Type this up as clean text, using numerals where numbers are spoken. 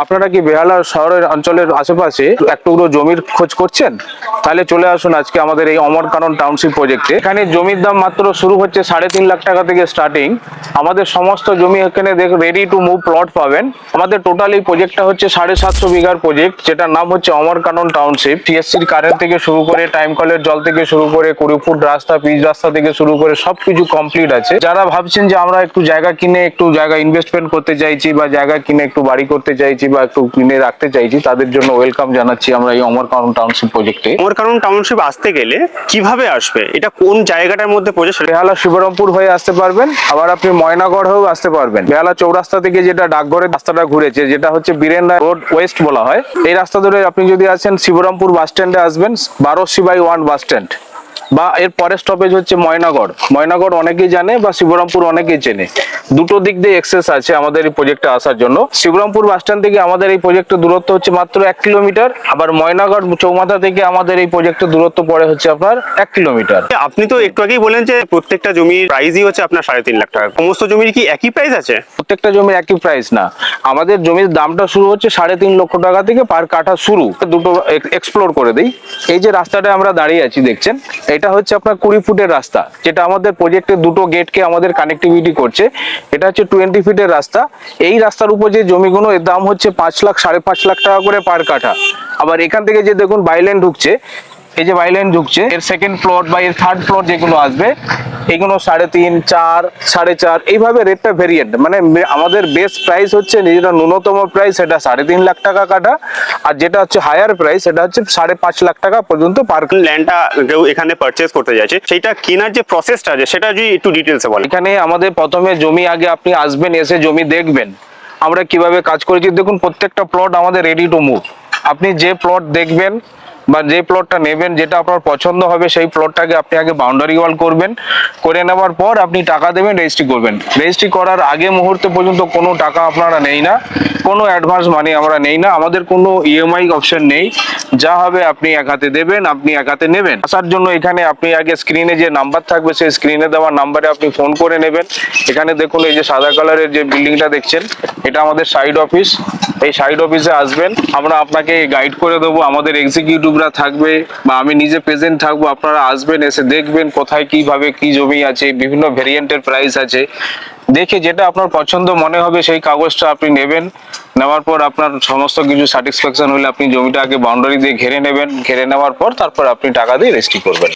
আপনারা কি বেহালা শহরের অঞ্চলের আশেপাশে এক টুকরো জমির খোঁজ করছেন? তাহলে চলে আসুন আজকে আমাদের এই অমরকানন টাউনশিপ প্রজেক্টে। এখানে জমির দাম মাত্র শুরু হচ্ছে 3.5 লাখ টাকা থেকে স্টার্টিং। আমাদের সমস্ত জমি এখানে রেডি টু মুভ প্লট পাবেন। আমাদের টোটাল এই প্রজেক্টটা হচ্ছে 750 বিঘার প্রজেক্ট, যেটার নাম হচ্ছে অমরকানন টাউনশিপ। টিএসসির কারেন্ট থেকে শুরু করে টাইম কলের জল থেকে শুরু করে 20 ফুট রাস্তা, পিচ রাস্তা থেকে শুরু করে সবকিছু কমপ্লিট আছে। যারা ভাবছেন যে আমরা একটু জায়গা কিনে একটু জায়গা ইনভেস্টমেন্ট করতে চাইছি বা জায়গা কিনে একটু বাড়ি করতে চাইছি বা একটু কিনে রাখতে চাইছি, তাদের জন্য ওয়েলকাম জানাচ্ছি আমরা এই অমরকানন টাউনশিপ প্রজেক্টে। অমরকানন টাউনশিপ আসতে গেলে কিভাবে আসবে? এটা কোন জায়গাটার মধ্যে পড়ে? বেহালা শিবরামপুর হয়ে আসতে পারবেন, আবার আপনি ময়নাগড় হয়েও আসতে পারবেন। বেহালা চৌরাস্তা থেকে যেটা ডাকঘরের রাস্তাটা ঘুরেছে, যেটা হচ্ছে বীরেন্দ্র রোড ওয়েস্ট বলা হয়, এই রাস্তা ধরে আপনি যদি আসেন শিবরামপুর বাস স্ট্যান্ডে আসবেন, 12C/1 বাস স্ট্যান্ড, বা এর পরের স্টপেজ হচ্ছে ময়নাগড়। ময়নাগড় অনেকেই জানে বা শিবরামপুর অনেকেই চেনে। দুটো দিক দিয়ে এক্সেস আছে আমাদের এই প্রজেক্টে আসার জন্য। শিবরামপুর বাস স্ট্যান্ড থেকে আমাদের এই প্রজেক্টের দূরত্ব হচ্ছে মাত্র 1 কিলোমিটার। আবার ময়নাগড় চৌমাথা থেকে আমাদের এই প্রজেক্টের দূরত্ব পড়ে হচ্ছে আপনার 1 কিলোমিটার। আপনি তো একটু আগেই বলেন যে প্রত্যেকটা জমির প্রাইসই হচ্ছে আপনার 3.5 লাখ টাকা। সমস্ত জমির কি একই প্রাইস আছে? প্রত্যেকটা জমির একই প্রাইস না, আমাদের জমির দামটা শুরু হচ্ছে 3.5 লক্ষ টাকা থেকে পার কাঠা শুরু। দুটো এক্সপ্লোর করে দিই। এই যে রাস্তাটা আমরা দাঁড়িয়ে আছি দেখছেন, এটা হচ্ছে আপনার 20 ফুটের রাস্তা, যেটা আমাদের প্রজেক্টের দুটো গেটকে আমাদের কানেক্টিভিটি করছে। এটা হচ্ছে 20 ফিটের রাস্তা। এই রাস্তার উপর যে জমিগুলো, এর দাম হচ্ছে 5 লাখ 5.5 লাখ টাকা করে পার কাঠা। আবার এখান থেকে যে দেখুন বাইলেন ঢুকছে, এই যে বাইলেন ঢুকছে, এর সেকেন্ড প্লট বা এর থার্ড প্লট যেগুলো আসবে, এগুলো 3.5, 4, 4.5 এইভাবে রেটটা ভেরিয়েন্ট। মানে আমাদের বেস প্রাইস হচ্ছে, যেটা ন্যূনতম প্রাইস সেটা 3.5 লাখ টাকা কাটা, আর যেটা হচ্ছে হায়ার প্রাইস সেটা হচ্ছে 5.5 লাখ টাকা পর্যন্ত পার। ল্যান্ডটা কেউ এখানে পারচেজ করতে যাচ্ছে, সেইটা কেনার যে প্রসেসটা আছে সেটা যদি একটু ডিটেলসে বলেন। এখানে আমাদের প্রথমে জমি, আগে আপনি আসবেন, এসে জমি দেখবেন আমরা কিভাবে কাজ করেছি। দেখুন প্রত্যেকটা প্লট আমাদের রেডি টু মুভ। আপনি যে প্লট দেখবেন বা যে প্লটটা নেবেন, যেটা আপনার পছন্দ হবে, সেই প্লটটাকে আপনি আগে বাউন্ডারি ওয়াল করবেন। করে নেওয়ার পর আপনি টাকা দেবেন, রেজিস্ট্রি করবেন। রেজিস্ট্রি করার আগে মুহূর্তে পর্যন্ত কোনো টাকা আপনারা নেই না, কোনো অ্যাডভান্স মানি আমরা নেই না, আমাদের কোনো ইএমআই অপশন নেই। যা হবে আপনি এক হাতে দেবেন, আপনি এক হাতে নেবেন। আসার জন্য এখানে আপনি আগে স্ক্রিনে যে নাম্বার থাকবে, সেই স্ক্রিনে দেওয়া নাম্বারে আপনি ফোন করে নেবেন। এখানে দেখুন এই যে সাদা কালারের যে বিল্ডিংটা দেখছেন, এটা আমাদের সাইড অফিস। এই সাইড অফিসে আসবেন, আমরা আপনাকে গাইড করে দেবো। আমাদের এক্সিকিউটিভরা থাকবে বা আমি নিজে প্রেজেন্ট থাকবো। আপনারা আসবেন, এসে দেখবেন কোথায় কিভাবে কি জমি আছে, বিভিন্ন ভেরিয়েন্টের প্রাইস আছে। দেখে যেটা আপনার পছন্দ মনে হবে সেই কাগজটা আপনি নেবেন। নেওয়ার পর আপনার সমস্ত কিছু স্যাটিসফ্যাকশন হলে আপনি জমিটা আগে বাউন্ডারি দিয়ে ঘিরে নেবেন। ঘিরে নেওয়ার পর তারপর আপনি টাকা দিয়ে রেজিস্ট্রি করবেন।